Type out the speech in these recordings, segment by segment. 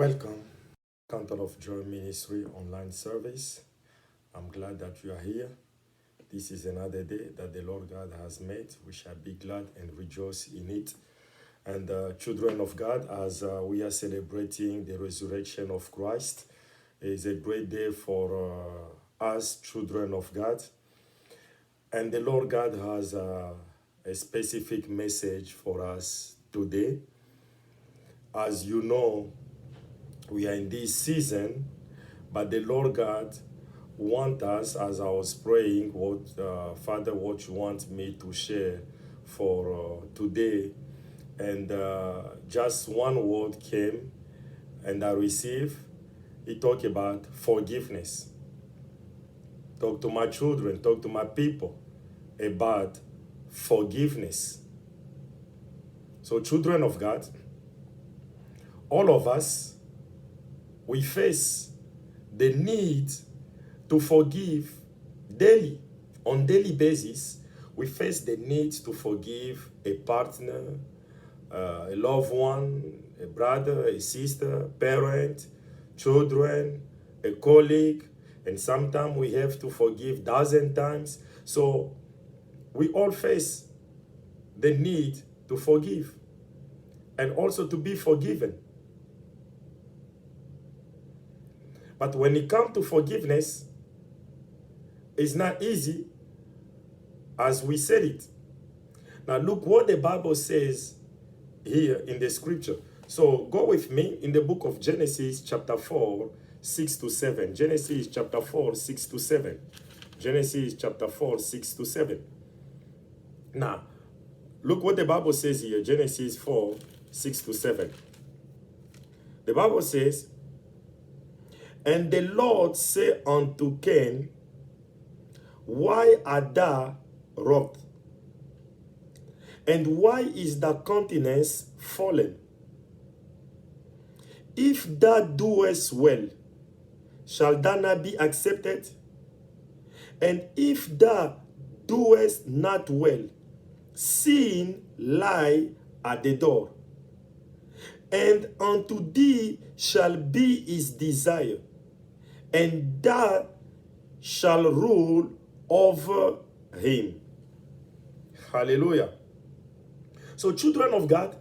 Welcome, Counter of Joy Ministry online service. I'm glad that you are here. This is another day that the Lord God has made. We shall be glad and rejoice in it. And children of God, as we are celebrating the resurrection of Christ, it is a great day for us, children of God. And the Lord God has a specific message for us today. As you know, we are in this season, but the Lord God want us, as I was praying, Father, what you want me to share for today. And just one word came and I received. He talked about forgiveness. Talk to my children, talk to my people about forgiveness. So children of God, all of us, we face the need to forgive daily. On daily basis, we face the need to forgive a partner, a loved one, a brother, a sister, parent, children, a colleague, and sometimes we have to forgive dozen times. So we all face the need to forgive and also to be forgiven. But when it comes to forgiveness, it's not easy as we said it. Now look what the Bible says here in the scripture. So go with me in the book of Genesis chapter 4, 6 to 7. Genesis chapter 4, 6 to 7. Genesis chapter 4, 6 to 7. Now, look what the Bible says here. Genesis 4, 6 to 7. The Bible says, "And the Lord said unto Cain, Why art thou wroth? And why is thy countenance fallen? If thou doest well, shall thou not be accepted? And if thou doest not well, sin lie at the door, and unto thee shall be his desire, and thou shall rule over him." Hallelujah. So children of God,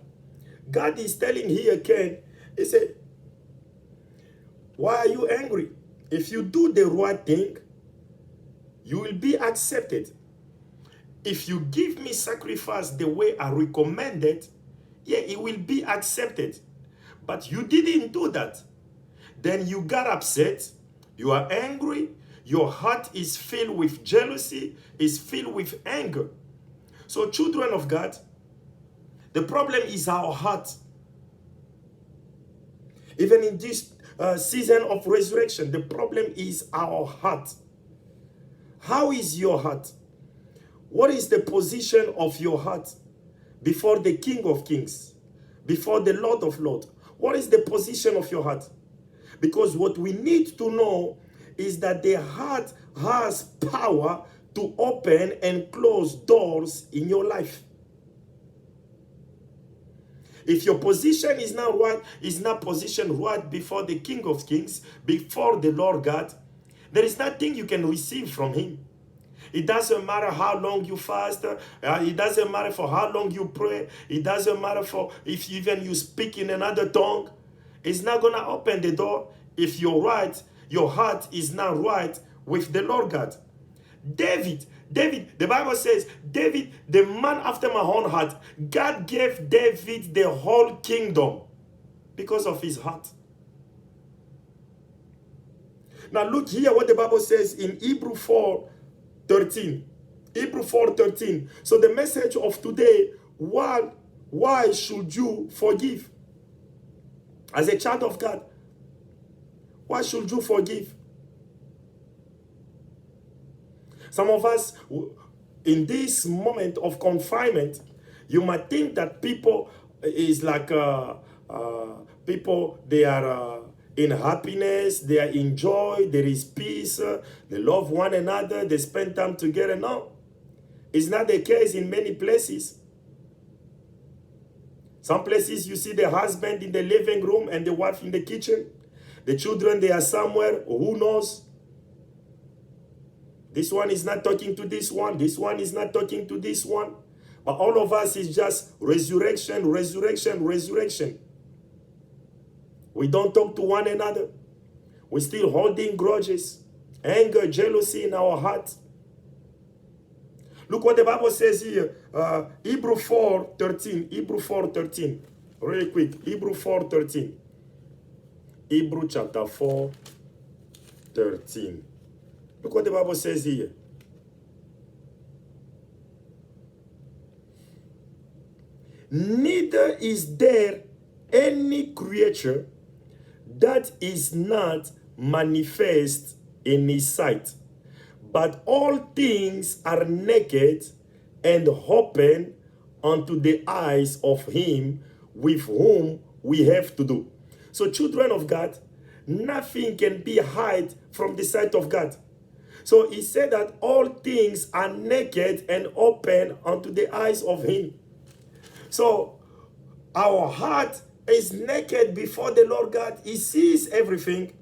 God is telling here Cain, he said, why are you angry? If you do the right thing, you will be accepted. If you give me sacrifice the way I recommended, yeah, it will be accepted. But you didn't do that. Then you got upset. You are angry. Your heart is filled with jealousy, is filled with anger. So children of God, the problem is our heart. Even in this season of resurrection, the problem is our heart. How is your heart? What is the position of your heart before the King of Kings, before the Lord of Lords? What is the position of your heart? Because what we need to know is that the heart has power to open and close doors in your life. If your position is not right, is not positioned right before the King of Kings, before the Lord God, there is nothing you can receive from him. It doesn't matter how long you fast. It doesn't matter for how long you pray. It doesn't matter for if even you speak in another tongue. It's not going to open the door if your heart is not right with the Lord God. David, the Bible says, David, the man after my own heart, God gave David the whole kingdom because of his heart. Now look here what the Bible says in Hebrew 4:13. Hebrew 4:13. So the message of today, why should you forgive? As a child of God, why should you forgive? Some of us, in this moment of confinement, you might think that people is like people, they are in happiness, they are in joy, there is peace, they love one another, they spend time together. No, it's not the case in many places. Some places you see the husband in the living room and the wife in the kitchen. The children, they are somewhere, who knows? This one is not talking to this one. This one is not talking to this one. But all of us is just resurrection, resurrection, resurrection. We don't talk to one another. We're still holding grudges, anger, jealousy in our heart. Look what the Bible says here. Hebrew 4:13. Hebrew 4:13. Really quick. Hebrew 4:13. Hebrew chapter 4:13. Look what the Bible says here. Neither is there any creature that is not manifest in his sight, but all things are naked and open unto the eyes of him with whom we have to do. So children of God, nothing can be hid from the sight of God. So he said that all things are naked and open unto the eyes of him. So our heart is naked before the Lord God. He sees everything.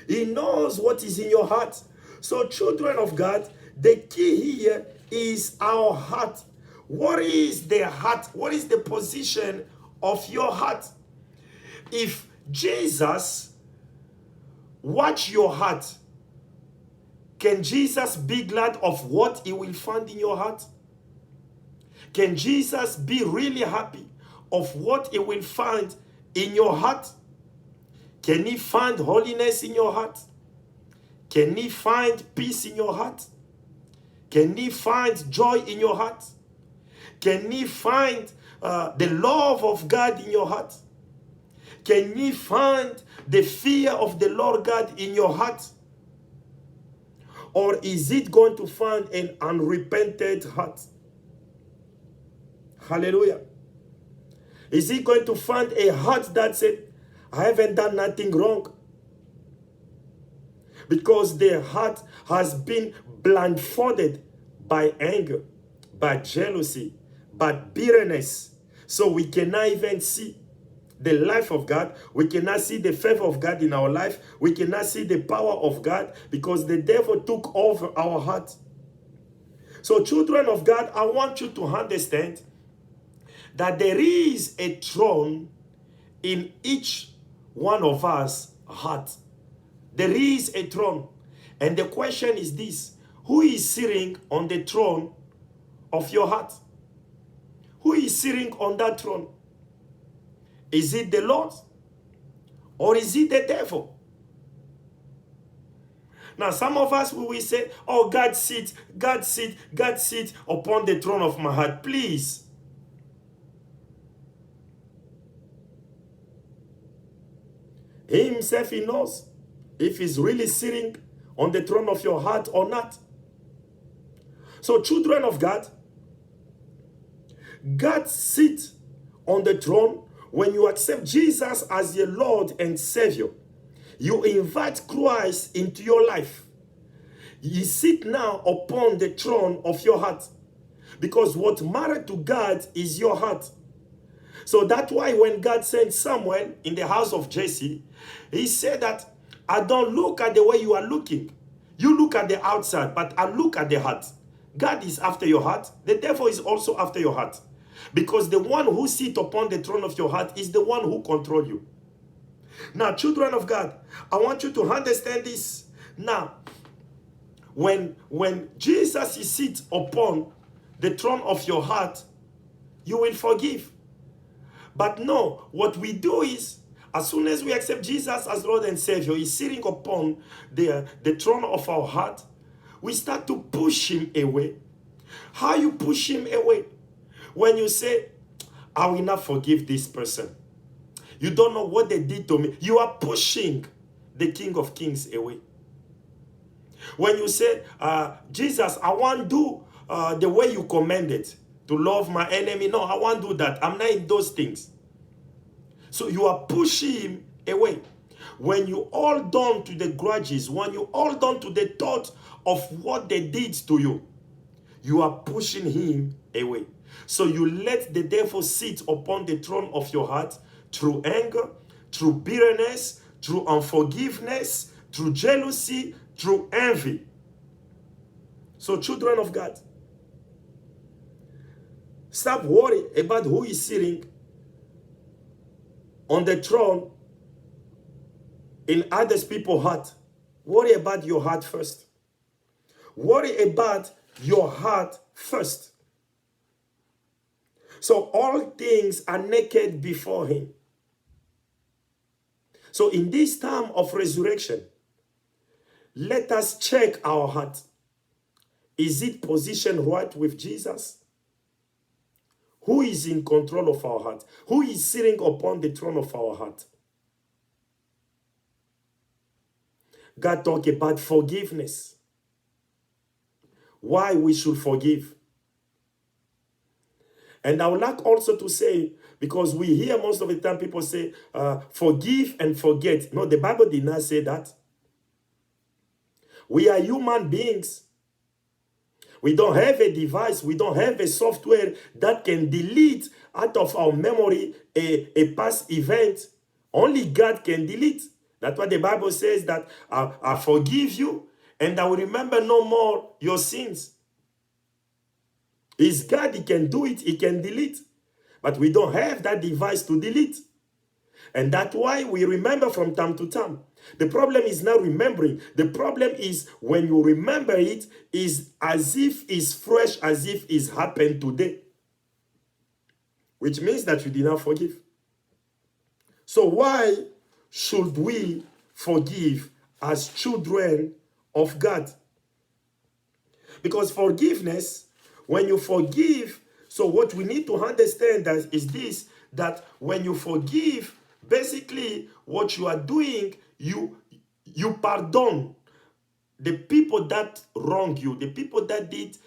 He knows what is in your heart. So children of God, the key here is our heart. What is the heart? What is the position of your heart? If Jesus watch your heart, can Jesus be glad of what he will find in your heart? Can Jesus be really happy of what he will find in your heart? Can he find holiness in your heart? Can he find peace in your heart? Can he find joy in your heart? Can he find the love of God in your heart? Can he find the fear of the Lord God in your heart? Or is it going to find an unrepented heart? Hallelujah. Is he going to find a heart that said, I haven't done nothing wrong? Because their heart has been blindfolded by anger, by jealousy, by bitterness. So we cannot even see the life of God. We cannot see the favor of God in our life. We cannot see the power of God because the devil took over our heart. So children of God, I want you to understand that there is a throne in each one of us heart. There is a throne. And the question is this: who is sitting on the throne of your heart? Who is sitting on that throne? Is it the Lord? Or is it the devil? Now some of us we will say, oh, God sit upon the throne of my heart. Please. He himself, he knows if he's really sitting on the throne of your heart or not. So children of God, God sits on the throne when you accept Jesus as your Lord and Savior. You invite Christ into your life. He sits now upon the throne of your heart. Because what matters to God is your heart. So that's why when God sent Samuel in the house of Jesse, he said that I don't look at the way you are looking. You look at the outside, but I look at the heart. God is after your heart. The devil is also after your heart. Because the one who sits upon the throne of your heart is the one who controls you. Now, children of God, I want you to understand this. Now, when Jesus sits upon the throne of your heart, you will forgive. But no, what we do is, as soon as we accept Jesus as Lord and Savior, He's sitting upon the throne of our heart, we start to push Him away. How you push Him away? When you say, I will not forgive this person. You don't know what they did to me. You are pushing the King of Kings away. When you say, Jesus, I want to do the way you commanded, to love my enemy. No, I won't do that. I'm not in those things. So you are pushing him away. When you hold on to the grudges, when you hold on to the thought of what they did to you, you are pushing him away. So you let the devil sit upon the throne of your heart through anger, through bitterness, through unforgiveness, through jealousy, through envy. So children of God, stop worrying about who is sitting on the throne in others people's heart. Worry about your heart first. Worry about your heart first. So all things are naked before him. So in this time of resurrection, let us check our heart. Is it positioned right with Jesus? Who is in control of our heart? Who is sitting upon the throne of our heart? God talked about forgiveness. Why we should forgive. And I would like also to say, because we hear most of the time people say, forgive and forget. No, the Bible did not say that. We are human beings. We don't have a device. We don't have a software that can delete out of our memory a past event. Only God can delete. That's why the Bible says that I forgive you and I will remember no more your sins. It's God, he can do it, he can delete. But we don't have that device to delete. And that's why we remember from time to time. The problem is not remembering. The problem is when you remember it, is as if it's fresh, as if it's happened today. Which means that you did not forgive. So why should we forgive as children of God? Because forgiveness, when you forgive, so what we need to understand is this, that when you forgive, basically what you are doing, you pardon the people that wrong you, the people that did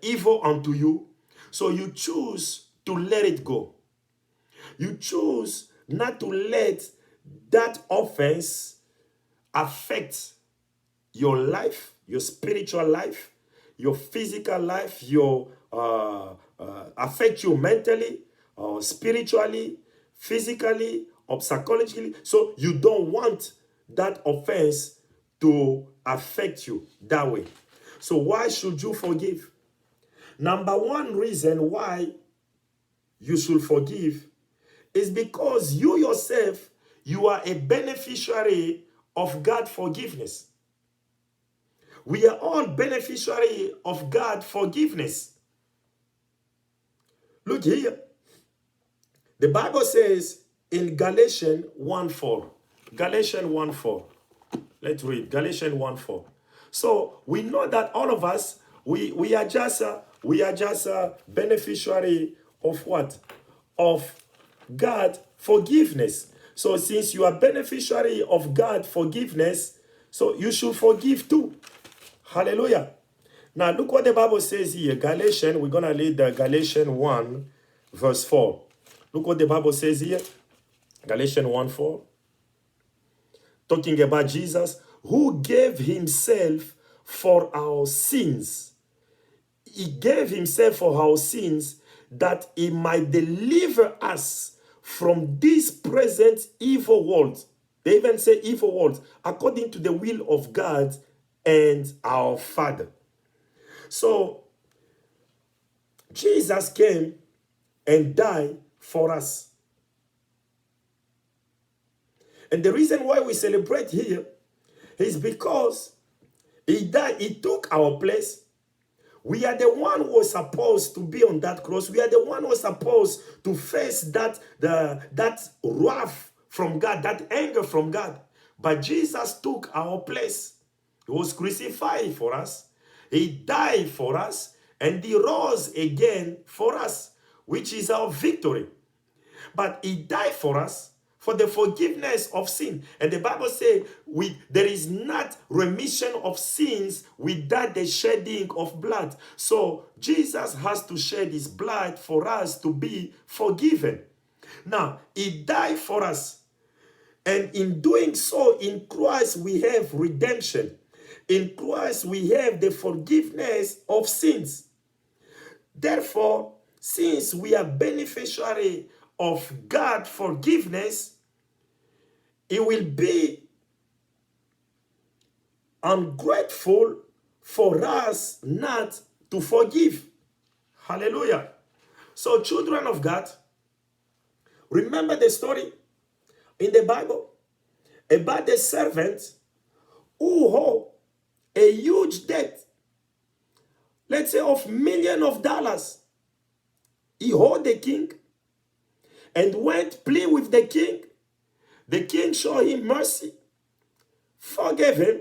evil unto you. So you choose to let it go. You choose not to let that offense affect your life, your spiritual life, your physical life, your affect you mentally, spiritually, physically, or psychologically. So you don't want that offense to affect you that way. So why should you forgive? Number one reason why you should forgive is because you yourself, you are a beneficiary of God's forgiveness. We are all beneficiary of God's forgiveness. Look here. The Bible says in Galatians 1:4. Galatians 1:4. Let's read Galatians 1:4. So we know that all of us, we are just a beneficiary of what? Of God forgiveness. So since you are beneficiary of God forgiveness, so you should forgive too. Hallelujah. Now look what the Bible says here. Galatians, we're going to read the Galatians 1 verse 4. Look what the Bible says here. Galatians 1:4. Talking about Jesus, who gave himself for our sins. He gave himself for our sins that he might deliver us from this present evil world. They even say evil world, according to the will of God and our Father. So, Jesus came and died for us. And the reason why we celebrate here is because he died, he took our place. We are the one who was supposed to be on that cross. We are the one who was supposed to face that wrath from God, that anger from God. But Jesus took our place. He was crucified for us. He died for us. And he rose again for us, which is our victory. But he died for us for the forgiveness of sin. And the Bible says there is not remission of sins without the shedding of blood. So Jesus has to shed his blood for us to be forgiven. Now, he died for us. And in doing so, in Christ we have redemption. In Christ we have the forgiveness of sins. Therefore, since we are beneficiary of God's forgiveness, it will be ungrateful for us not to forgive. Hallelujah. So, children of God, remember the story in the Bible about the servant who owed a huge debt, let's say of millions of dollars. He owed the king and went plea with the king. The king showed him mercy, forgave him,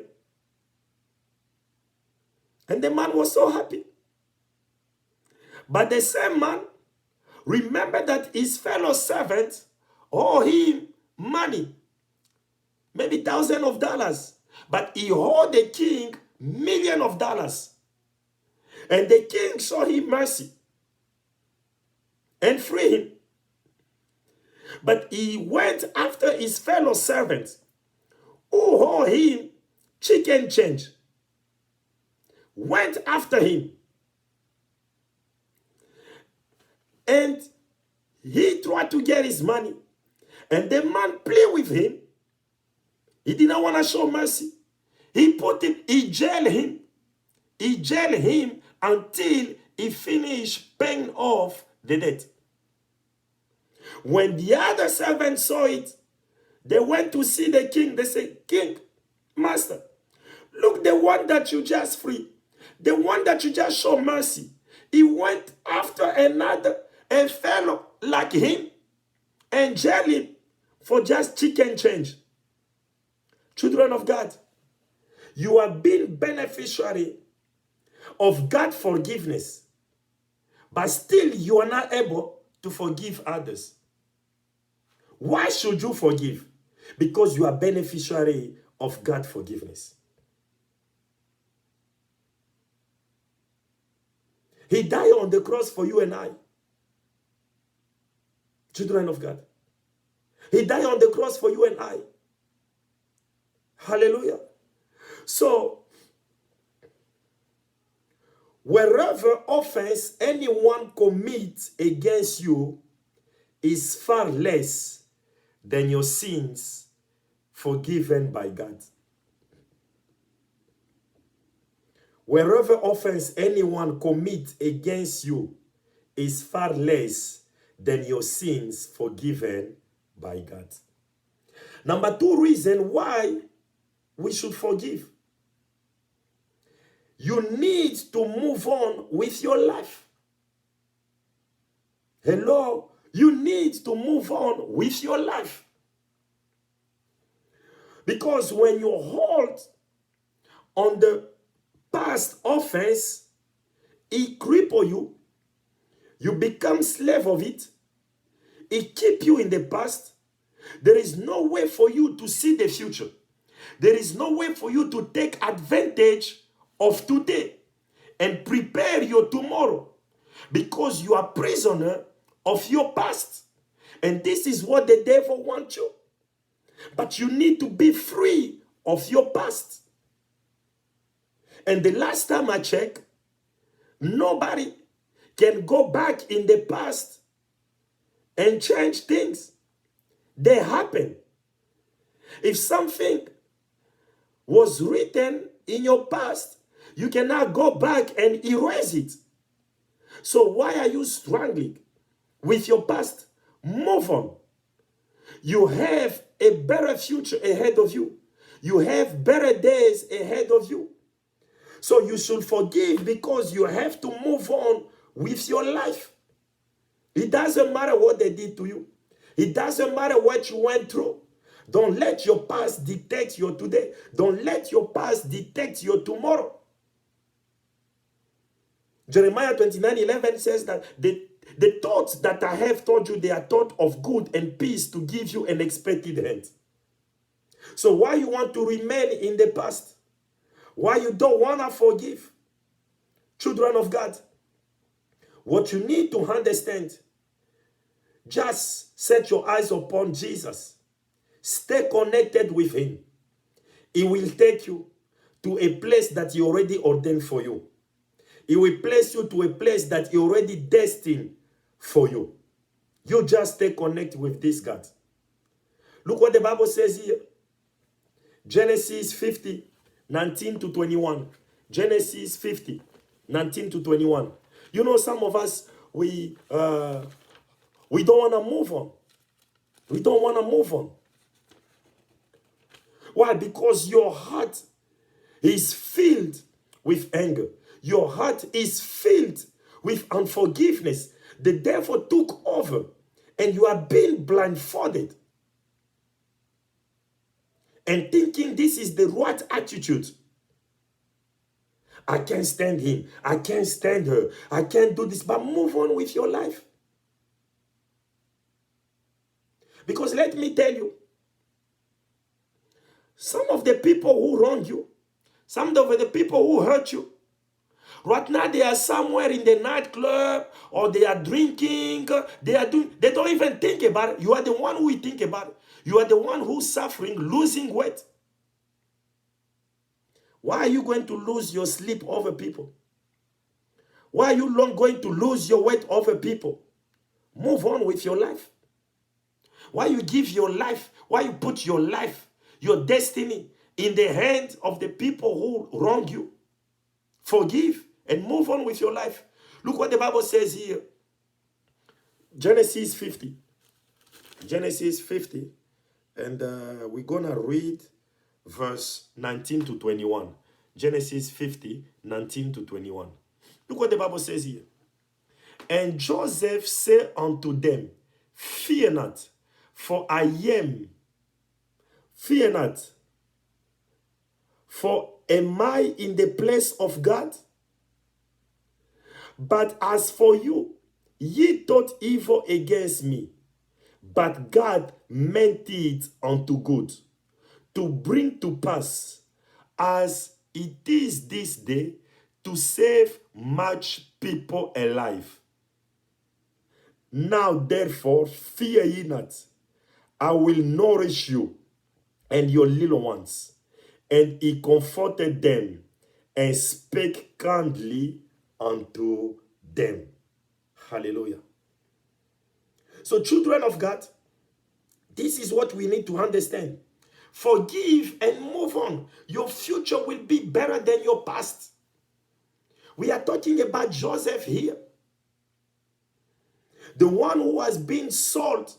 and the man was so happy. But the same man remembered that his fellow servants owed him money, maybe thousands of dollars, but he owed the king millions of dollars. And the king showed him mercy and freed him. But he went after his fellow servants who owed him chicken change. Went after him. And he tried to get his money. And the man played with him. He did not want to show mercy. He jailed him. He jailed him until he finished paying off the debt. When the other servants saw it, they went to see the king. They said, King, master, look, the one that you just freed, the one that you just showed mercy, he went after a fellow like him and jailed him for just chicken change. Children of God, you are being beneficiary of God's forgiveness, but still you are not able to forgive others. Why should you forgive? Because you are beneficiary of God's forgiveness. He died on the cross for you and I. Children of God. He died on the cross for you and I. Hallelujah. So, wherever offense anyone commits against you is far less than your sins forgiven by God. Wherever offense anyone commits against you is far less than your sins forgiven by God. Number 2 reason why we should forgive. You need to move on with your life. Hello? You need to move on with your life. Because when you hold on the past offense, it cripples you. You become slave of it. It keeps you in the past. There is no way for you to see the future. There is no way for you to take advantage of today and prepare your tomorrow, because you are prisoner of your past. And this is what the devil wants you. But you need to be free of your past. And the last time I checked, nobody can go back in the past and change things. They happen. If something was written in your past, you cannot go back and erase it. So why are you struggling with your past? Move on. You have a better future ahead of you. You have better days ahead of you. So you should forgive, because you have to move on with your life. It doesn't matter what they did to you. It doesn't matter what you went through. Don't let your past dictate your today. Don't let your past dictate your tomorrow. Jeremiah 29:11 says that the thoughts that I have told you, they are thoughts of good and peace, to give you an expected end. So why you want to remain in the past? Why you don't want to forgive? Children of God, what you need to understand, just set your eyes upon Jesus. Stay connected with him. He will take you to a place that he already ordained for you. He will place you to a place that he already destined for you. You just stay connected with this God. Look what the Bible says here. Genesis 50, 19 to 21. Genesis 50, 19 to 21. You know, some of us, we don't want to move on. We don't want to move on. Why? Because your heart is filled with anger. Your heart is filled with unforgiveness. The devil took over and you are being blindfolded and thinking this is the right attitude. I can't stand him. I can't stand her. I can't do this. But move on with your life. Because let me tell you, some of the people who wrong you, some of the people who hurt you, right now they are somewhere in the nightclub or they are drinking. They don't even think about it. You are the one who think about it. You are the one who's suffering, losing weight. Why are you going to lose your sleep over people? Why are you going to lose your weight over people? Move on with your life. Why you give your life, why you put your life, your destiny in the hands of the people who wrong you? Forgive and move on with your life. Look what the Bible says here. Genesis 50. Genesis 50. And we're going to read verse 19 to 21. Genesis 50, 19 to 21. Look what the Bible says here. And Joseph said unto them, fear not, for I am. Fear not, for am I in the place of God? But as for you, ye thought evil against me, but God meant it unto good, to bring to pass, as it is this day, to save much people alive. Now therefore fear ye not, I will nourish you and your little ones. And he comforted them and spake kindly unto them. Hallelujah. So children of God, this is what we need to understand. Forgive and move on. Your future will be better than your past. We are talking about Joseph here. The one who has been sold,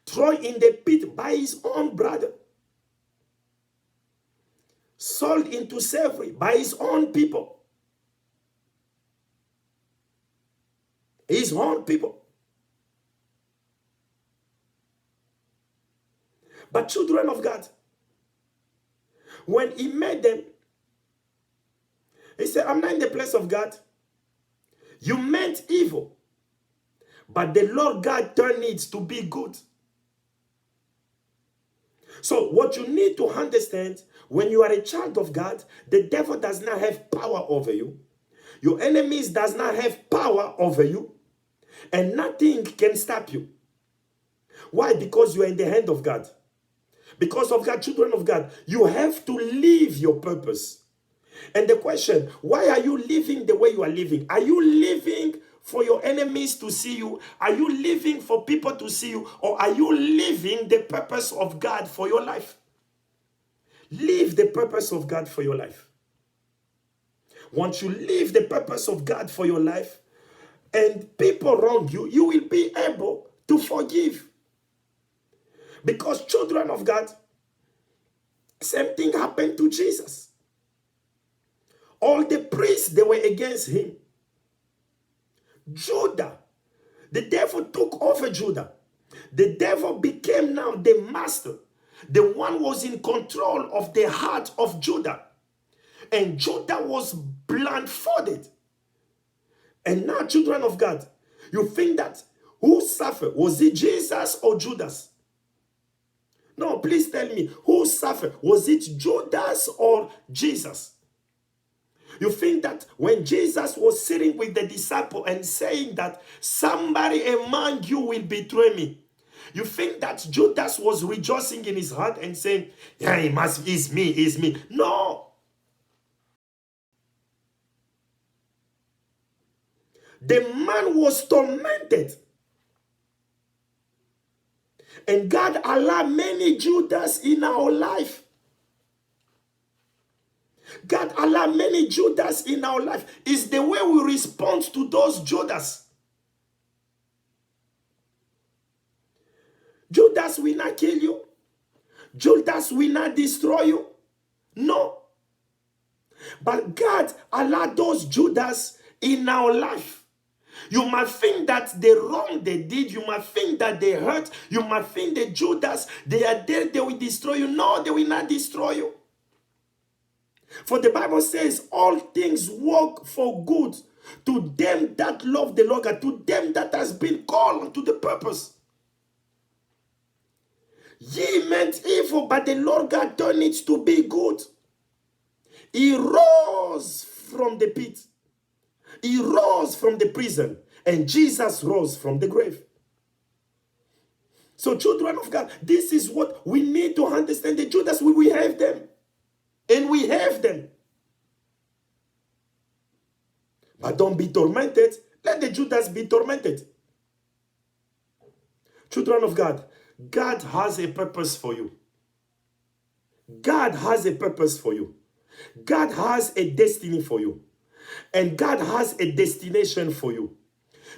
thrown in the pit by his own brother. Sold into slavery by his own people. His own people. But children of God, when he met them, he said, I'm not in the place of God. You meant evil, but the Lord God turned it to be good. So what you need to understand, when you are a child of God, the devil does not have power over you. Your enemies does not have power over you. And nothing can stop you. Why? Because you are in the hand of God. Because of God, children of God, you have to live your purpose. And the question, why are you living the way you are living? Are you living for your enemies to see you? Are you living for people to see you? Or are you living the purpose of God for your life? Live the purpose of God for your life. Once you live the purpose of God for your life, and people wrong you, you will be able to forgive. Because children of God, same thing happened to Jesus. All the priests, they were against him. Judah, the devil took over Judah. The devil became now the master. The one was in control of the heart of Judah. And Judah was blindfolded. And now, children of God, you think that who suffered? Was it Jesus or Judas? No, please tell me, who suffered? Was it Judas or Jesus? You think that when Jesus was sitting with the disciple and saying that somebody among you will betray me, you think that Judas was rejoicing in his heart and saying, yeah, it's me. No. The man was tormented. And God allowed many Judas in our life. God allowed many Judas in our life. It's the way we respond to those Judas. Judas will not kill you. Judas will not destroy you. No. But God allowed those Judas in our life. You might think that the wrong they did, you might think that they hurt, you might think that Judas, they are there, they will destroy you. No, they will not destroy you. For the Bible says, all things work for good to them that love the Lord, to them that has been called to the purpose. Ye meant evil, but the Lord God turned it to be good. He rose from the pit. He rose from the prison. And Jesus rose from the grave. So children of God, this is what we need to understand. The Judas, we have them. And we have them. But don't be tormented. Let the Judas be tormented. Children of God, God has a purpose for you. God has a purpose for you. God has a destiny for you. And God has a destination for you.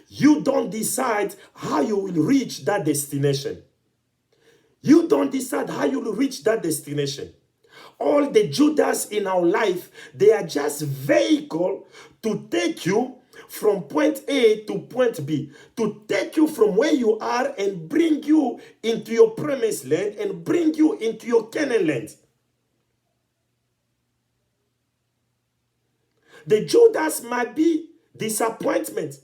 You don't decide how you will reach that destination. You don't decide how you will reach that destination. All the Judas in our life, they are just vehicle to take you from point A to point B, to take you from where you are and bring you into your promised land and bring you into your Canaan land. The Judas might be disappointment,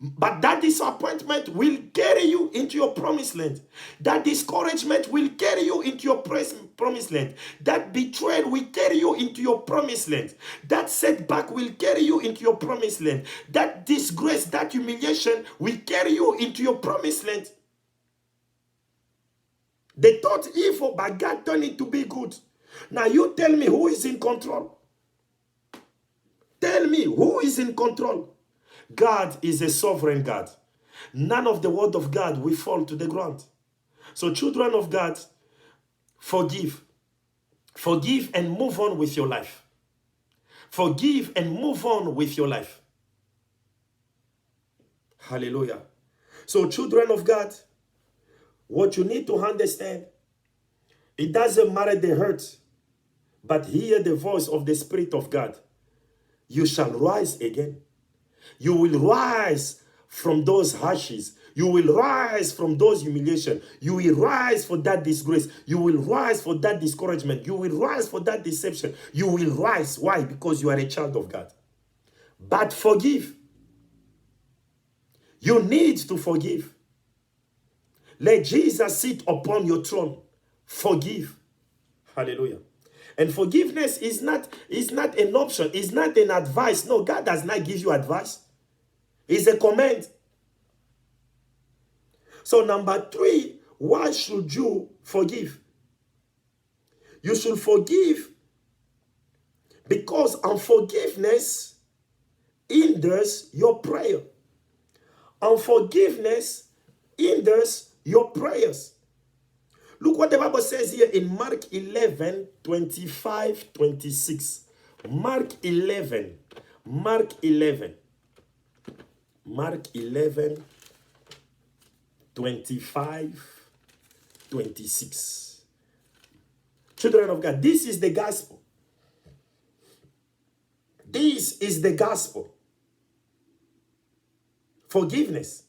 but that disappointment will carry you into your promised land. That discouragement will carry you into your promised land. That betrayal will carry you into your promised land. That setback will carry you into your promised land. That disgrace, that humiliation will carry you into your promised land. They thought evil, but God turned it to be good. Now you tell me who is in control. Tell me who is in control. God is a sovereign God. None of the word of God will fall to the ground. So children of God, forgive. Forgive and move on with your life. Forgive and move on with your life. Hallelujah. So children of God, what you need to understand, it doesn't matter the hurt, but hear the voice of the Spirit of God. You shall rise again. You will rise from those ashes. You will rise from those humiliation. You will rise for that disgrace. You will rise for that discouragement. You will rise for that deception. You will rise. Why? Because you are a child of God. But forgive. You need to forgive. Let Jesus sit upon your throne. Forgive. Hallelujah. And forgiveness is not an option. It's not an advice. No, God does not give you advice. It's a command. So number 3, why should you forgive? You should forgive because unforgiveness hinders your prayer. Unforgiveness hinders your prayers. Look what the Bible says here in Mark 11, 25, 26. Mark 11. Mark 11. Mark 11, 25, 26. Children of God, this is the gospel. This is the gospel. Forgiveness.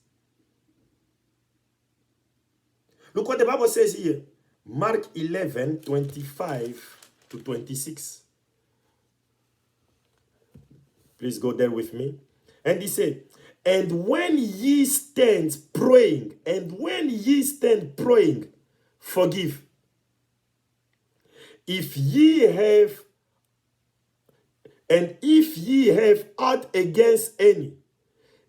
Look what the Bible says here. Mark 11, 25 to 26. Please go there with me. And he said, and when ye stand praying, forgive. If ye have aught against any,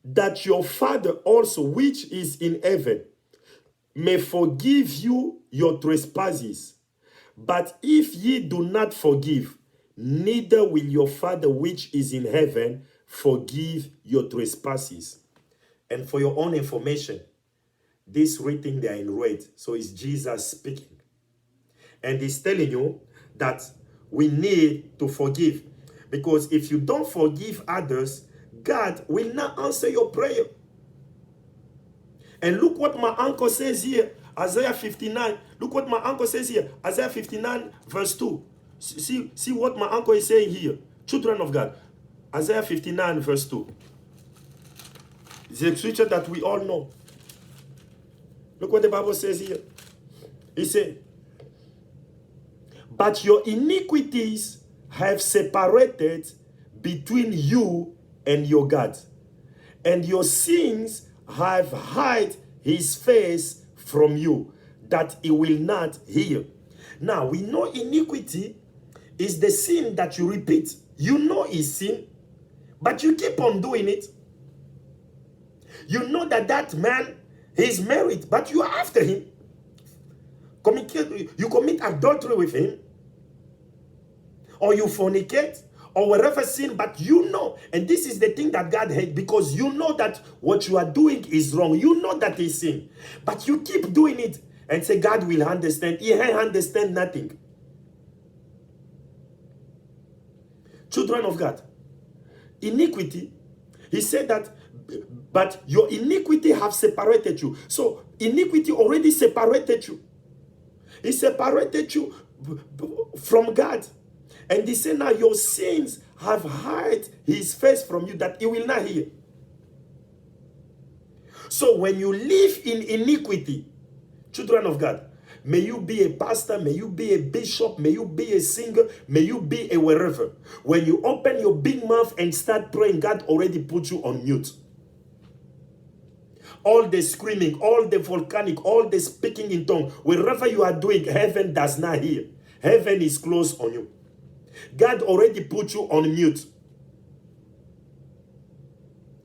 that your Father also which is in heaven may forgive you your trespasses. But if ye do not forgive, neither will your Father which is in heaven forgive your trespasses. And for your own information, this written there in red, so it's Jesus speaking. And he's telling you that we need to forgive. Because if you don't forgive others, God will not answer your prayer. And look what my uncle says here, Isaiah 59. Look what my uncle says here, Isaiah 59 verse 2. See what my uncle is saying here. Children of God, Isaiah 59 verse 2. It's a scripture that we all know. Look what the Bible says here. It says, but your iniquities have separated between you and your God, and your sins have hid his face from you, that he will not hear. Now, we know iniquity is the sin that you repeat. You know it's sin, but you keep on doing it. You know that man is married, but you are after him. You commit adultery with him, or you fornicate, or whatever sin, but you know, and this is the thing that God hates, because you know that what you are doing is wrong. You know that is sin, but you keep doing it and say God will understand. He ain't understand nothing. Children of God, iniquity, he said that, but your iniquity have separated you. So iniquity already separated you. He separated you from God. And he said now your sins have hid his face from you, that he will not hear. So when you live in iniquity, children of God, may you be a pastor, may you be a bishop, may you be a singer, may you be a wherever. When you open your big mouth and start praying, God already put you on mute. All the screaming, all the volcanic, all the speaking in tongue, wherever you are doing, heaven does not hear. Heaven is closed on you. God already put you on mute.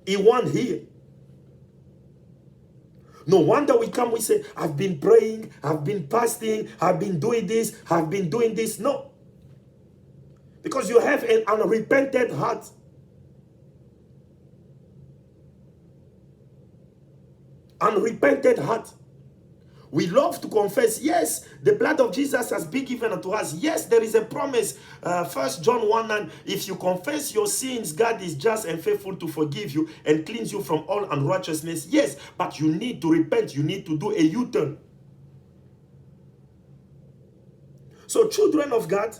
He won't hear. No wonder we come, we say, I've been praying, I've been fasting, I've been doing this, I've been doing this. No. Because you have an unrepented heart. Unrepented heart. We love to confess. Yes, the blood of Jesus has been given unto us. Yes, there is a promise. 1 John 1:9. If you confess your sins, God is just and faithful to forgive you and cleanse you from all unrighteousness. Yes, but you need to repent. You need to do a U-turn. So, children of God,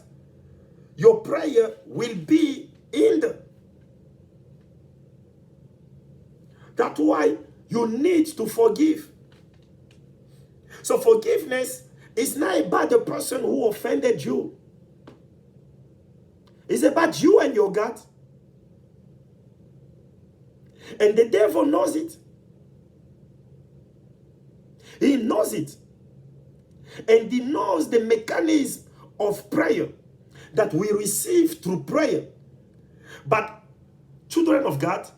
your prayer will be hindered. That's why you need to forgive. So forgiveness is not about the person who offended you. It's about you and your God. And the devil knows it. He knows it. And he knows the mechanism of prayer that we receive through prayer. But children of God,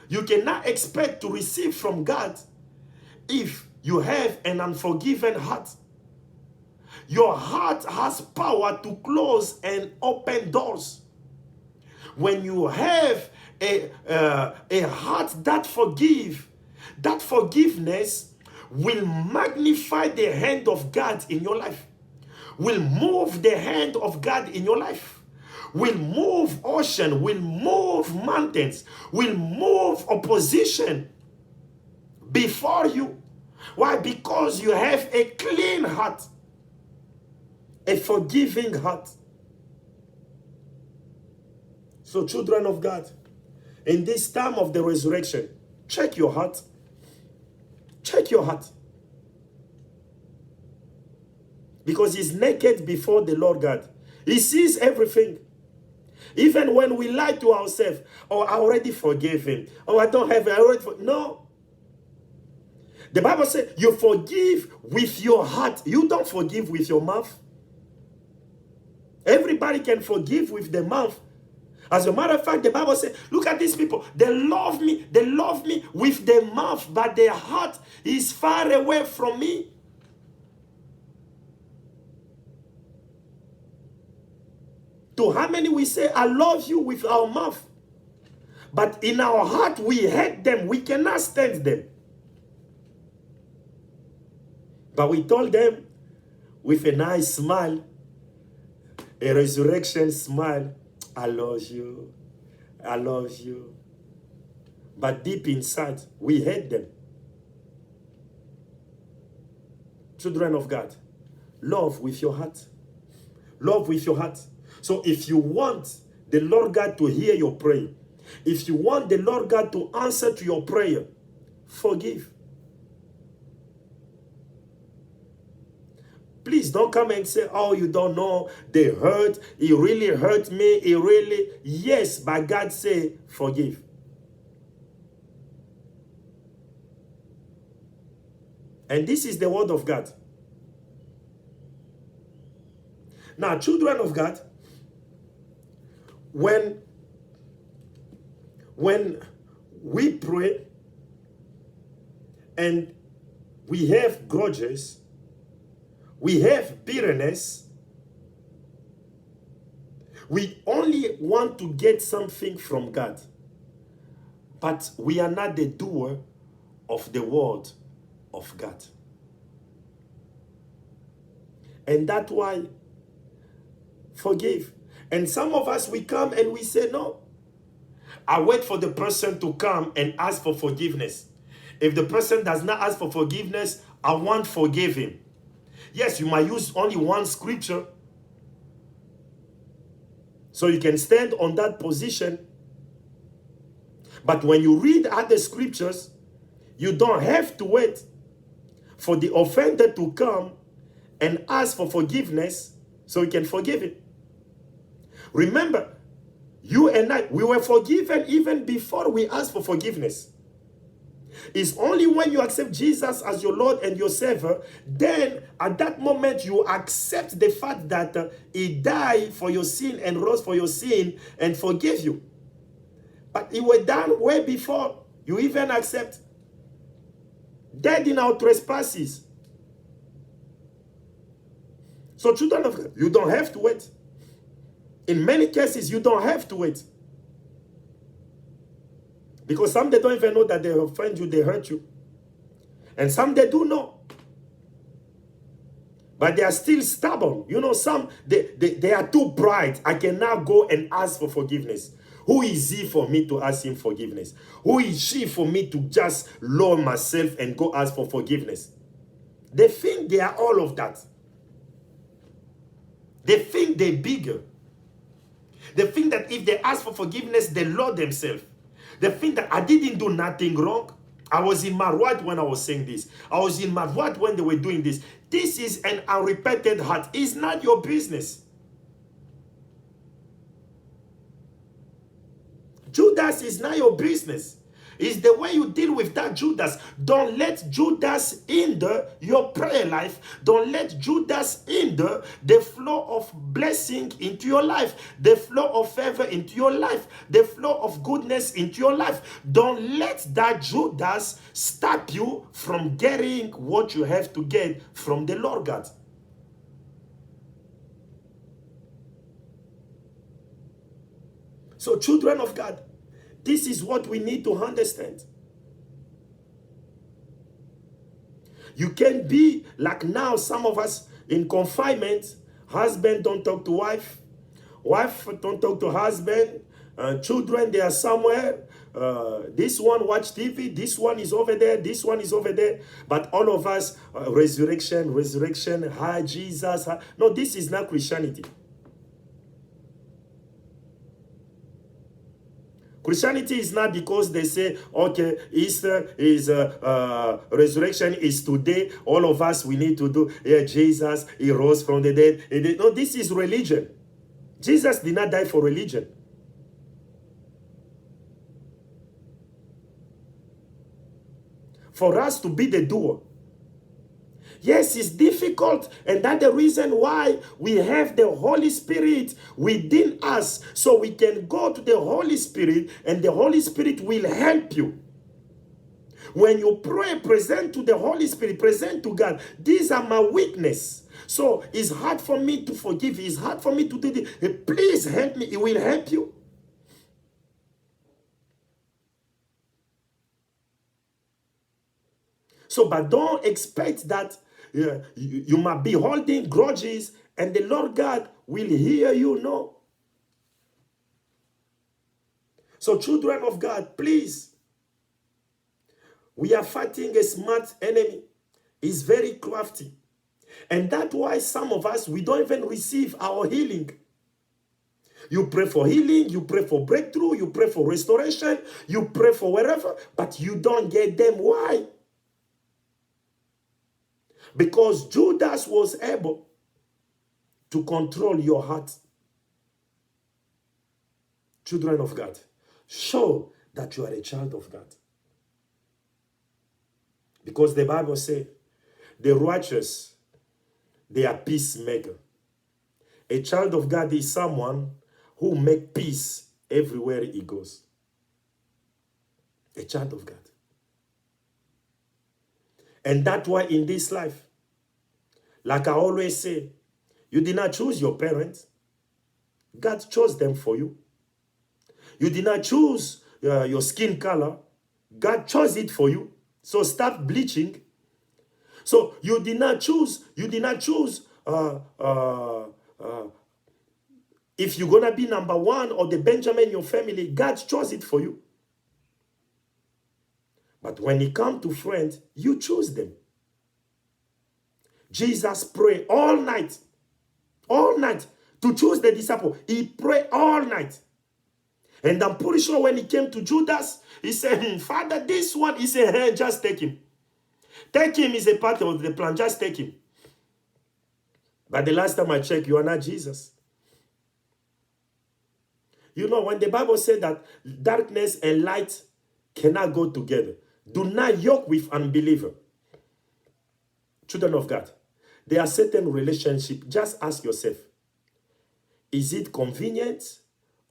you cannot expect to receive from God if you have an unforgiven heart. Your heart has power to close and open doors. When you have a heart that forgive, that forgiveness will magnify the hand of God in your life, will move the hand of God in your life, will move ocean, will move mountains, will move opposition before you. Why? Because you have a clean heart, a forgiving heart. So children of God, in this time of the resurrection, check your heart. Check your heart. Because he's naked before the Lord God. He sees everything. Even when we lie to ourselves, oh, I already forgave him. Oh, I don't have it. I already No. The Bible says you forgive with your heart. You don't forgive with your mouth. Everybody can forgive with the mouth. As a matter of fact, the Bible says, look at these people. They love me with their mouth, but their heart is far away from me. To how many we say, I love you with our mouth, But in our heart, we hate them. We cannot stand them. But we told them with a nice smile, a resurrection smile, I love you. I love you. But deep inside, we hate them. Children of God, love with your heart. Love with your heart. So if you want the Lord God to hear your prayer, if you want the Lord God to answer to your prayer, forgive. Please don't come and say, oh, you don't know, they hurt, it really hurt me, it really, yes, but God say, forgive. And this is the word of God. Now, children of God, when we pray and we have grudges, we have bitterness, we only want to get something from God, but we are not the doer of the word of God. And that's why, forgive. And some of us, we come and we say, no, I wait for the person to come and ask for forgiveness. If the person does not ask for forgiveness, I won't forgive him. Yes, you might use only one scripture, so you can stand on that position. But when you read other scriptures, you don't have to wait for the offender to come and ask for forgiveness so you can forgive it. Remember, you and I, we were forgiven even before we asked for forgiveness. It's only when you accept Jesus as your Lord and your Savior, then at that moment you accept the fact that He died for your sin and rose for your sin and forgive you. But it was done way before you even accept. Dead in our trespasses. So children of God, you don't have to wait. In many cases, you don't have to wait. Because some they don't even know that they offend you, they hurt you. And some they do know. But they are still stubborn. You know, some, they are too bright. I cannot go and ask for forgiveness. Who is he for me to ask him forgiveness? Who is she for me to just lower myself and go ask for forgiveness? They think they are all of that. They think they're bigger. They think that if they ask for forgiveness, they lower themselves. They think that I didn't do nothing wrong. I was in my right when I was saying this. I was in my right when they were doing this. This is an unrepentant heart. It's not your business. Judas is not your business. It's the way you deal with that Judas. Don't let Judas hinder your prayer life. Don't let Judas hinder the flow of blessing into your life, the flow of favor into your life, the flow of goodness into your life. Don't let that Judas stop you from getting what you have to get from the Lord God. So, children of God, this is what we need to understand. You can be like now, some of us in confinement, husband don't talk to wife, wife don't talk to husband, children, they are somewhere. This one watch TV, this one is over there, this one is over there. But all of us, resurrection, hi Jesus. Hi. No, this is not Christianity. Christianity is not because they say, okay, Easter is, resurrection is today. All of us, we need to do, yeah, Jesus, he rose from the dead. No, this is religion. Jesus did not die for religion. For us to be the doer. Yes, it's difficult, and that's the reason why we have the Holy Spirit within us, so we can go to the Holy Spirit, and the Holy Spirit will help you. When you pray, present to the Holy Spirit, present to God, these are my weakness. So it's hard for me to forgive, it's hard for me to do this. Please help me, it will help you. So, but don't expect that you might be holding grudges and the Lord God will hear you. No. So, children of God, please, we are fighting a smart enemy. He's very crafty. And that's why some of us, we don't even receive our healing. You pray for healing, you pray for breakthrough, you pray for restoration, you pray for wherever, but you don't get them. Why? Because Judas was able to control your heart. Children of God, show that you are a child of God. Because the Bible says, the righteous, they are peacemaker. A child of God is someone who makes peace everywhere he goes. A child of God. And that's why in this life, like I always say, you did not choose your parents. God chose them for you. You did not choose your skin color. God chose it for you. So stop bleaching. So you did not choose. If you're going to be number one or the Benjamin in your family, God chose it for you. But when it comes to friends, you choose them. Jesus prayed all night to choose the disciple. He prayed all night. And I'm pretty sure when he came to Judas, he said, Father, this one, he said, hey, just take him. Take him is a part of the plan. Just take him. But the last time I checked, you are not Jesus. You know, when the Bible said that darkness and light cannot go together, do not yoke with unbeliever. Children of God, there are certain relationships. Just ask yourself, is it convenient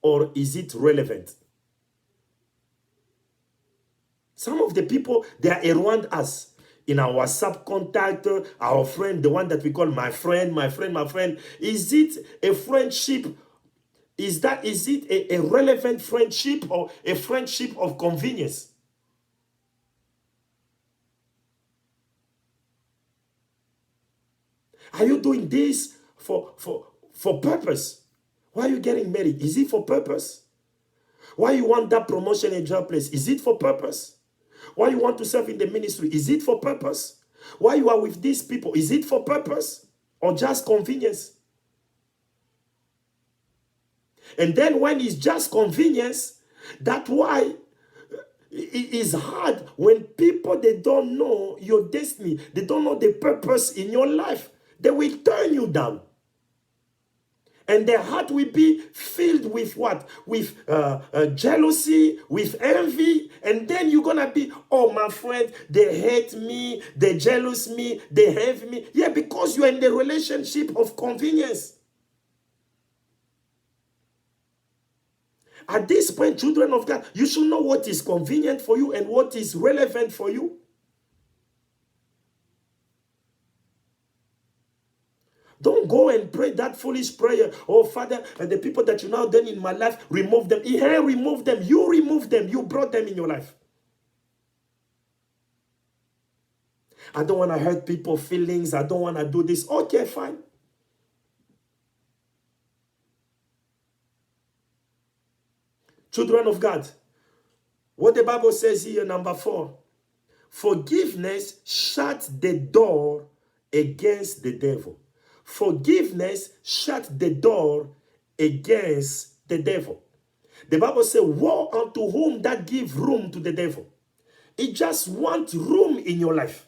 or is it relevant? Some of the people, they are around us in our WhatsApp contact, our friend, the one that we call my friend. Is it a friendship? Is it a relevant friendship or a friendship of convenience? Are you doing this for purpose? Why are you getting married? Is it for purpose? Why you want that promotion in job place? Is it for purpose? Why you want to serve in the ministry? Is it for purpose? Why you are with these people? Is it for purpose or just convenience? And then when it's just convenience, that's why it is hard when people, they don't know your destiny. They don't know the purpose in your life. They will turn you down. And their heart will be filled with what? With jealousy, with envy. And then you're going to be, oh, my friend, they hate me, they jealous me, they hate me. Yeah, because you're in the relationship of convenience. At this point, children of God, you should know what is convenient for you and what is relevant for you. Don't go and pray that foolish prayer. Oh, Father, and the people that you now done in my life, remove them. He remove them. You remove them. You brought them in your life. I don't want to hurt people's feelings. I don't want to do this. Okay, fine. Children of God, what the Bible says here, number 4, forgiveness shuts the door against the devil. Forgiveness shut the door against the devil. The Bible says, woe unto whom that give room to the devil. It just wants room in your life.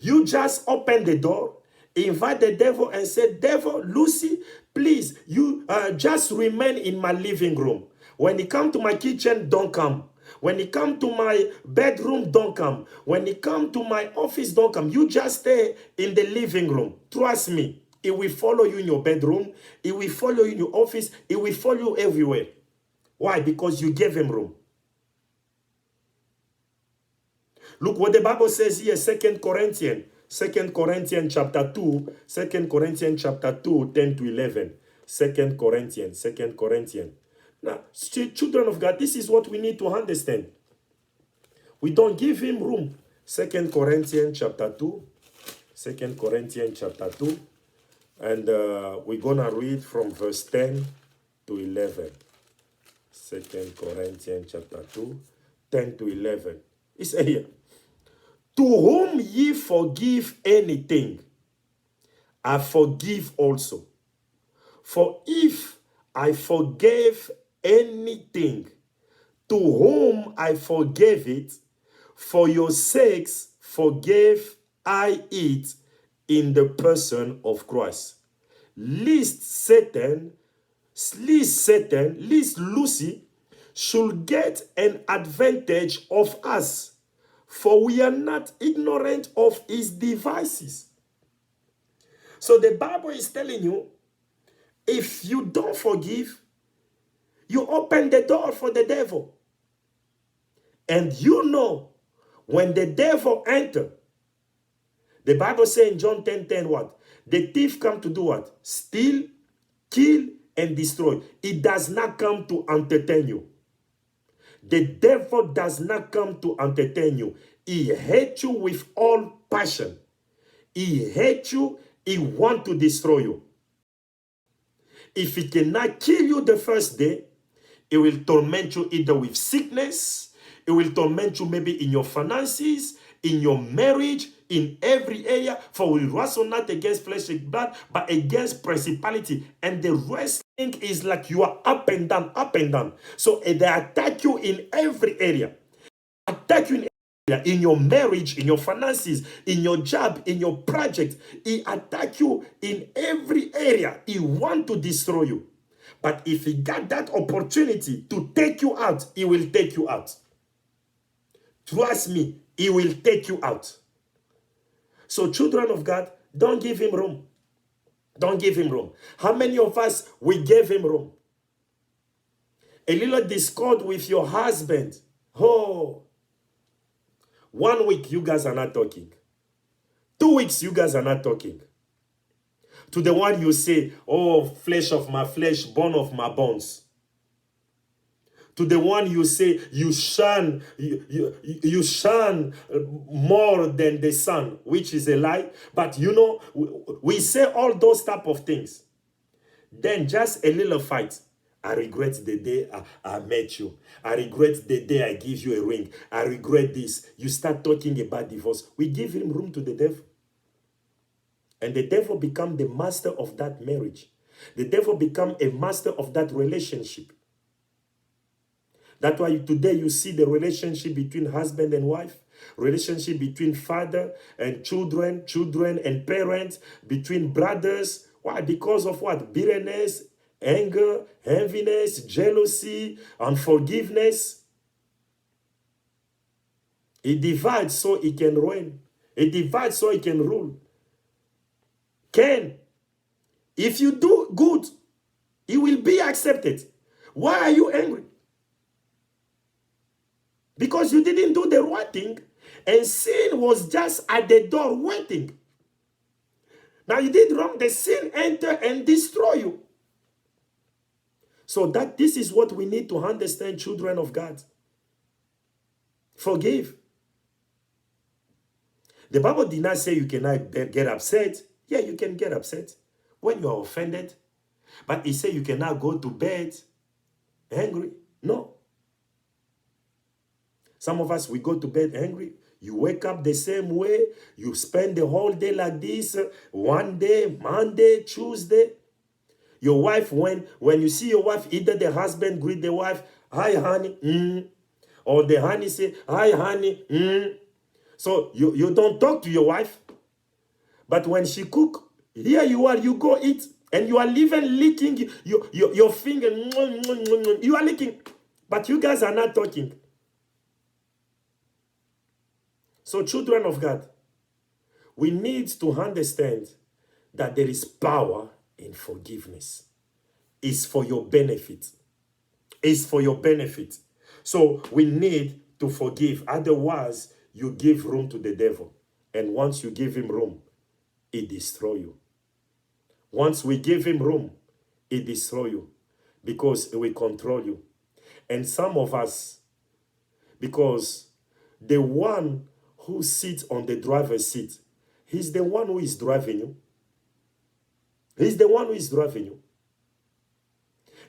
You just open the door, invite the devil and say, devil, Lucy, please, you just remain in my living room. When you come to my kitchen, don't come. When you come to my bedroom, don't come. When you come to my office, don't come. You just stay in the living room. Trust me, it will follow you in your bedroom. It will follow you in your office. It will follow you everywhere. Why? Because you gave him room. Look what the Bible says here, 2 Corinthians chapter 2, 2 Corinthians chapter 2, 10 to 11. 2 Corinthians. Now, children of God, this is what we need to understand. We don't give him room. 2 Corinthians chapter 2. 2 Corinthians chapter 2. And we're going to read from verse 10 to 11. 2 Corinthians chapter 2, 10 to 11. It says here, to whom ye forgive anything, I forgive also. For if I forgave anything, to whom I forgave it, for your sakes forgave I it in the person of Christ. Lest Lucy should get an advantage of us, for we are not ignorant of his devices. So the Bible is telling you, if you don't forgive, you open the door for the devil. And you know, when the devil enter, the Bible says in John 10:10 what? The thief come to do what? Steal, kill, and destroy. It does not come to entertain you. The devil does not come to entertain you. He hates you with all passion. He hates you. He wants to destroy you. If he cannot kill you the first day, he will torment you either with sickness, it will torment you maybe in your finances, in your marriage, in every area. For we wrestle not against flesh and blood, but against principality. And the wrestling is like you are up and down, up and down. So they attack you in every area. Attack you in in your marriage, in your finances, in your job, in your project. He attack you in every area. He want to destroy you. But if he got that opportunity to take you out, he will take you out. Trust me, he will take you out. So children of God, don't give him room. Don't give him room. How many of us, we gave him room? A little discord with your husband. Oh, 1 week, you guys are not talking. 2 weeks, you guys are not talking. To the one you say, oh, flesh of my flesh, bone of my bones. To the one you say, you shine more than the sun, which is a lie. But you know, we say all those type of things. Then just a little fight. I regret the day I met you. I regret the day I give you a ring. I regret this. You start talking about divorce. We give him room to the devil. And the devil become the master of that marriage. The devil become a master of that relationship. That's why today you see the relationship between husband and wife, relationship between father and children, children and parents, between brothers. Why? Because of what? Bitterness, anger, heaviness, jealousy, unforgiveness. He divides so he can reign. He divides so he can rule. Cain, if you do good, it will be accepted. Why are you angry? Because you didn't do the right thing, and sin was just at the door waiting. Now you did wrong, the sin enter and destroy you. So this is what we need to understand, children of God. Forgive. The Bible did not say you cannot get upset. Yeah, you can get upset when you are offended. But it said you cannot go to bed angry. No. Some of us, we go to bed angry. You wake up the same way. You spend the whole day like this. One day, Monday, Tuesday. Your wife, when you see your wife, either the husband greet the wife, hi, honey, or the honey say, hi, honey, So you don't talk to your wife. But when she cook, here you are, you go eat. And you are even licking your finger. You are licking. But you guys are not talking. So children of God, we need to understand that there is power in forgiveness. It's for your benefit. It's for your benefit. So we need to forgive. Otherwise, you give room to the devil. And once you give him room, he destroys you. Once we give him room, he destroys you. Because he will control you. And some of us, because the one who sits on the driver's seat, he's the one who is driving you. He's the one who is driving you.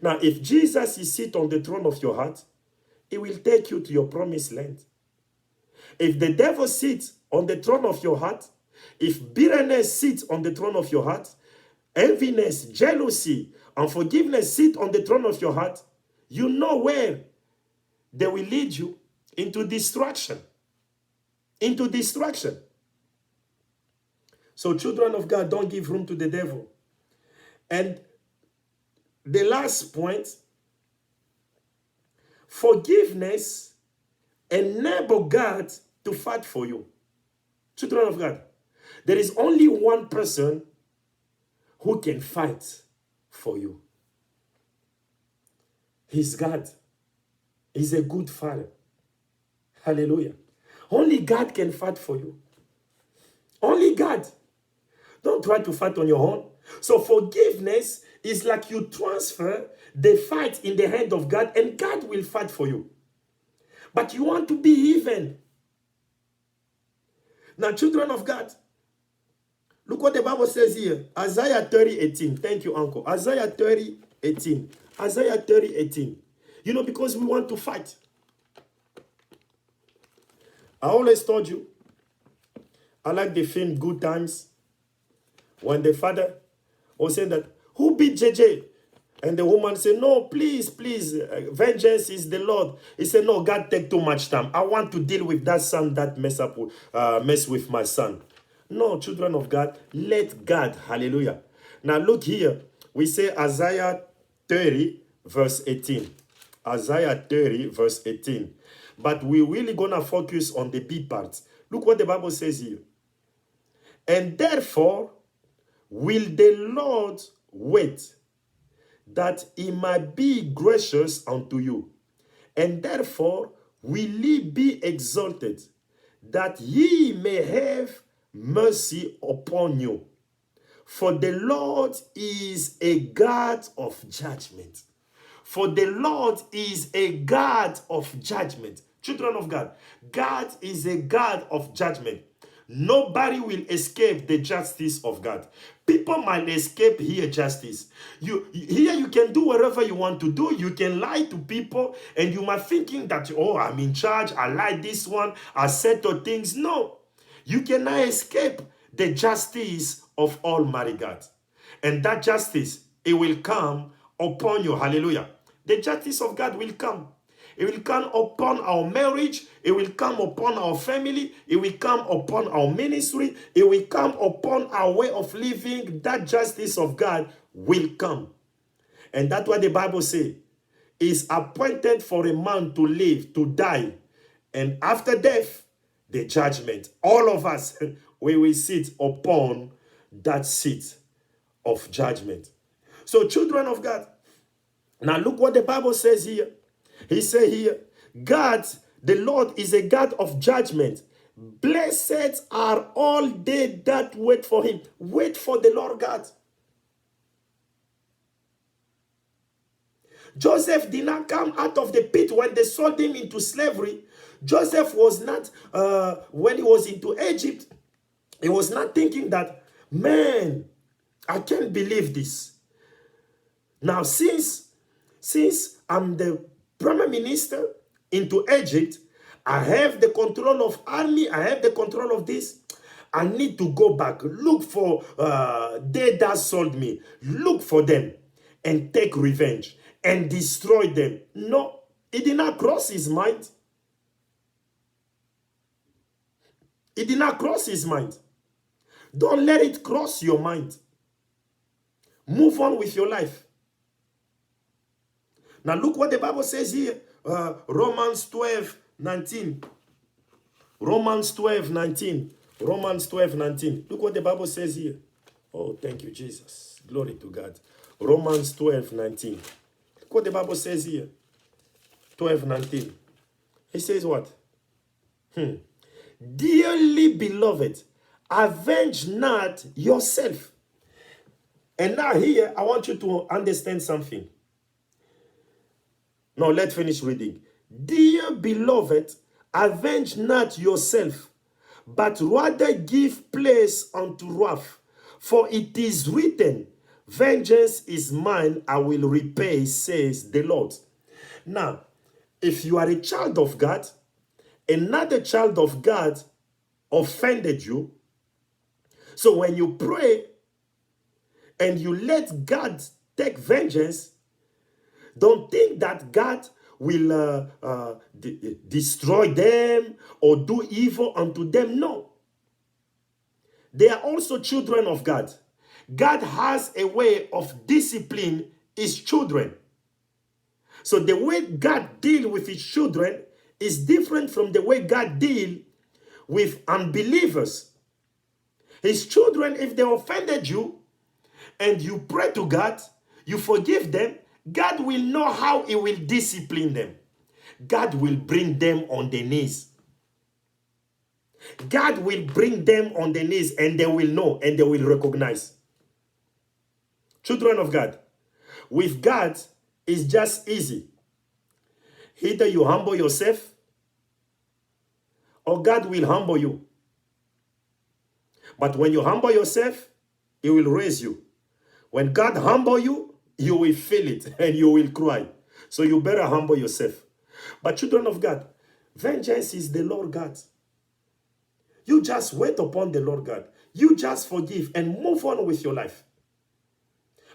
Now, if Jesus is sit on the throne of your heart, he will take you to your promised land. If the devil sits on the throne of your heart, if bitterness sits on the throne of your heart, enviness, jealousy, unforgiveness sit on the throne of your heart, you know where they will lead you into destruction. Into destruction. So children of God, don't give room to the devil. And the last point, forgiveness enable God to fight for you. Children of God, there is only one person who can fight for you. He's God. He's a good Father. Hallelujah. Only God can fight for you. Only God. Don't try to fight on your own. So forgiveness is like you transfer the fight in the hand of God and God will fight for you. But you want to be even. Now, children of God, look what the Bible says here. Isaiah 30:18. Thank you, Uncle. Isaiah 30:18. Isaiah 30:18. You know, because we want to fight. I always told you, I like the film Good Times. When the father was saying that, who beat JJ? And the woman said, no, please, vengeance is the Lord. He said, no, God take too much time. I want to deal with that son that mess with my son. No, children of God, let God, hallelujah. Now look here, we say Isaiah 30 verse 18. Isaiah 30 verse 18. But we're really going to focus on the B part. Look what the Bible says here. And therefore will the Lord wait, that he might be gracious unto you. And therefore will he be exalted, that he may have mercy upon you. For the Lord is a God of judgment. For the Lord is a God of judgment. Children of God, God is a God of judgment. Nobody will escape the justice of God. People might escape here justice. Here you can do whatever you want to do. You can lie to people and you might thinking that, oh, I'm in charge. I like this one. I settle things. No, you cannot escape the justice of Almighty God. And that justice, it will come upon you. Hallelujah. The justice of God will come. It will come upon our marriage. It will come upon our family. It will come upon our ministry. It will come upon our way of living. That justice of God will come. And that's what the Bible says. It's appointed for a man to live, to die. And after death, the judgment. All of us, we will sit upon that seat of judgment. So children of God, now look what the Bible says here. He said here, God, the Lord is a God of judgment. Blessed are all they that wait for him. Wait for the Lord God. Joseph did not come out of the pit when they sold him into slavery. Joseph was not, when he was into Egypt, he was not thinking that, man, I can't believe this. Now, since I'm the prime minister into Egypt, I have the control of army, I have the control of this. I need to go back, look for they that sold me, look for them and take revenge and destroy them. No, it did not cross his mind. It did not cross his mind. Don't let it cross your mind. Move on with your life. Now look what the Bible says here. Romans 12:19. Romans 12:19. Romans 12:19. Look what the Bible says here. Oh, thank you, Jesus. Glory to God. Romans 12:19. Look what the Bible says here. 12:19. It says what? Dearly beloved, avenge not yourself. And now here, I want you to understand something. Now, let's finish reading. Dear beloved, avenge not yourself, but rather give place unto wrath. For it is written, vengeance is mine, I will repay, says the Lord. Now, if you are a child of God, another child of God offended you, so when you pray and you let God take vengeance, don't think that God will destroy them or do evil unto them. No. They are also children of God. God has a way of discipline his children. So the way God deals with his children is different from the way God deals with unbelievers. His children, if they offended you and you pray to God, you forgive them, God will know how he will discipline them. God will bring them on their knees. God will bring them on their knees and they will know and they will recognize. Children of God, with God, it's just easy. Either you humble yourself or God will humble you. But when you humble yourself, he will raise you. When God humble you, you will feel it and you will cry. So you better humble yourself. But children of God, vengeance is the Lord God. You just wait upon the Lord God. You just forgive and move on with your life.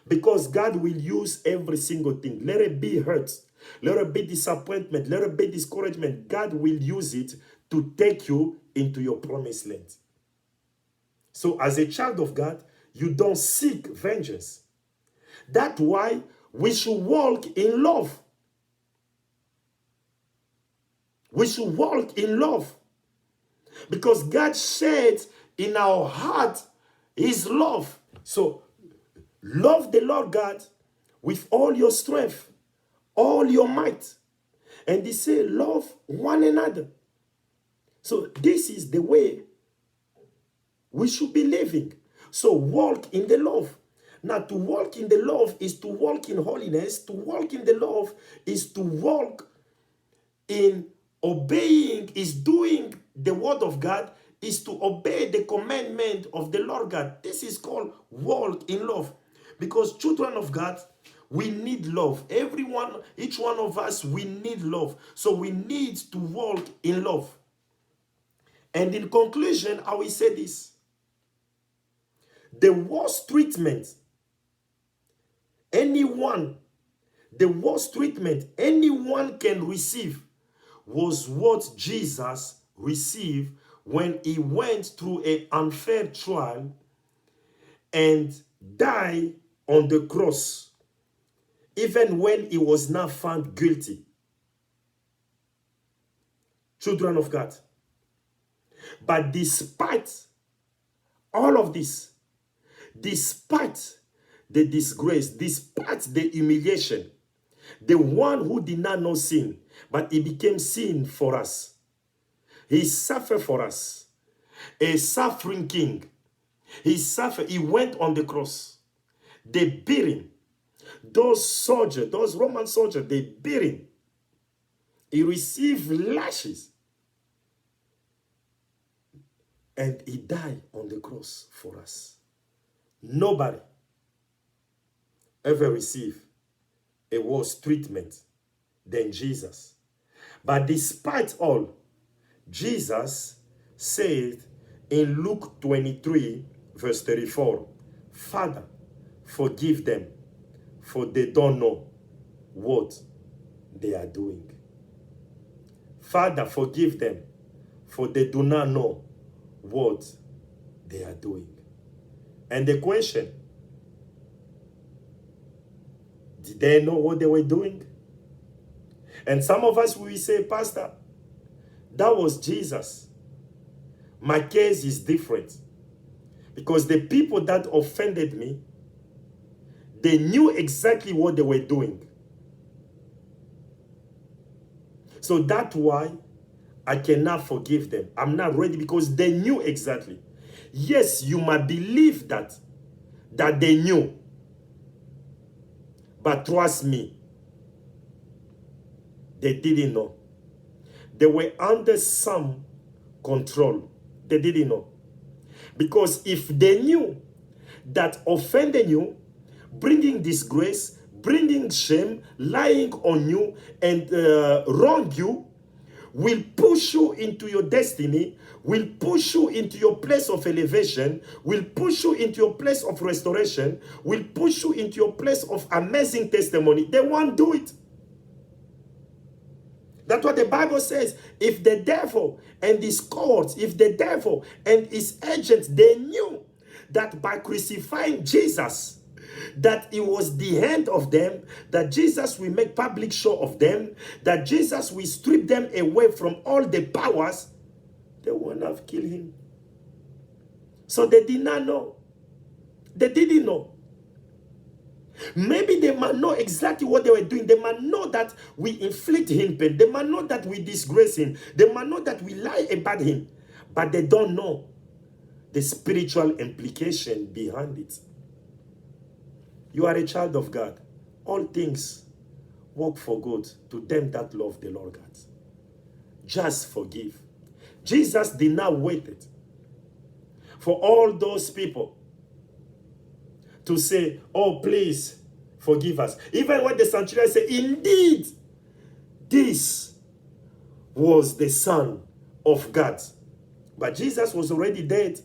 Because God will use every single thing. Let it be hurt. Let it be disappointment. Let it be discouragement. God will use it to take you into your promised land. So as a child of God, you don't seek vengeance. That's why we should walk in love. We should walk in love. Because God shed in our heart his love. So love the Lord God with all your strength, all your might. And they say love one another. So this is the way we should be living. So walk in the love. Now to walk in the love is to walk in holiness. To walk in the love is to walk in obeying, is doing the word of God, is to obey the commandment of the Lord God. This is called walk in love. Because children of God, we need love. Everyone, each one of us, we need love. So we need to walk in love. And in conclusion, I will say this. The worst treatment anyone can receive was what Jesus received when he went through an unfair trial and died on the cross, even when he was not found guilty. Children of God. But despite all of this, despite the disgrace, despite the humiliation, the one who did not know sin, but he became sin for us. He suffered for us. A suffering king. He suffered. He went on the cross. They beat him. Those soldiers, those Roman soldiers, they beat him. He received lashes. And he died on the cross for us. Nobody ever received a worse treatment than Jesus. But despite all, Jesus said in Luke 23, verse 34, Father, forgive them, for they don't know what they are doing. Father, forgive them, for they do not know what they are doing. And the question, did they know what they were doing? And some of us will say, Pastor, that was Jesus. My case is different. Because the people that offended me, they knew exactly what they were doing. So that's why I cannot forgive them. I'm not ready because they knew exactly. Yes, you might believe that they knew. But trust me, they didn't know. They were under some control. They didn't know. Because if they knew that offending you, bringing disgrace, bringing shame, lying on you, and wrong you, will push you into your destiny, will push you into your place of elevation, will push you into your place of restoration, will push you into your place of amazing testimony. They won't do it. That's what the Bible says. If the devil and his cohorts, if the devil and his agents, they knew that by crucifying Jesus, that it was the end of them, that Jesus will make public show of them, that Jesus will strip them away from all the powers, they would not have killed him. So they did not know. They didn't know. Maybe they might know exactly what they were doing. They might know that we inflict him pain. They might know that we disgrace him. They might know that we lie about him. But they don't know the spiritual implication behind it. You are a child of God. All things work for good to them that love the Lord God. Just forgive. Jesus did not wait for all those people to say, oh, please forgive us. Even when the centurion said, indeed, this was the Son of God. But Jesus was already dead.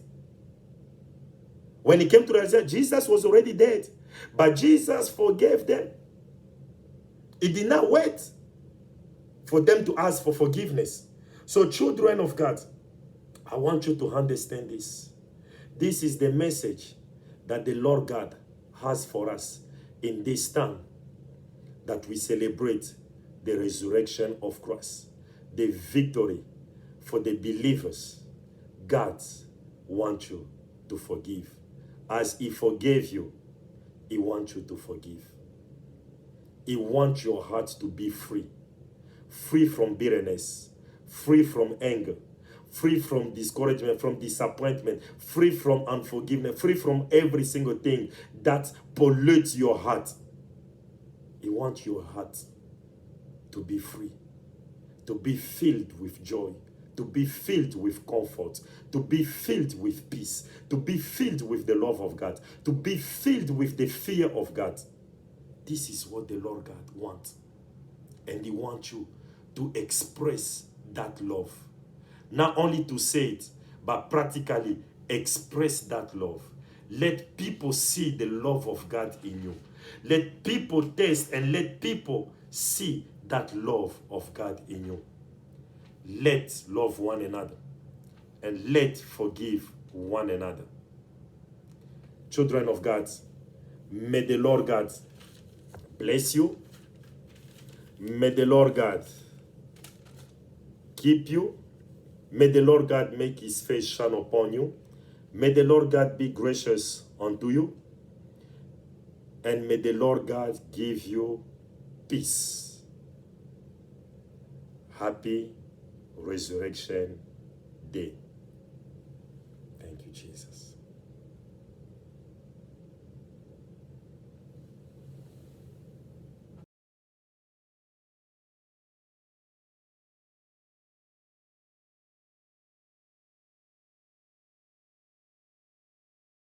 When he came to the result, Jesus was already dead. But Jesus forgave them. He did not wait for them to ask for forgiveness. So children of God, I want you to understand this. This is the message that the Lord God has for us in this time that we celebrate the resurrection of Christ, the victory for the believers. God wants you to forgive. As he forgave you, he wants you to forgive. He wants your heart to be free. Free from bitterness, free from anger, free from discouragement, from disappointment, free from unforgiveness, free from every single thing that pollutes your heart. He wants your heart to be free, to be filled with joy, to be filled with comfort, to be filled with peace, to be filled with the love of God, to be filled with the fear of God. This is what the Lord God wants. And he wants you to express that love. Not only to say it, but practically express that love. Let people see the love of God in you. Let people taste and let people see that love of God in you. Let love one another and let forgive one another. Children of God, may the Lord God bless you. May the Lord God keep you. May the Lord God make his face shine upon you. May the Lord God be gracious unto you. And may the Lord God give you peace. Happy Resurrection Day. Thank you, Jesus.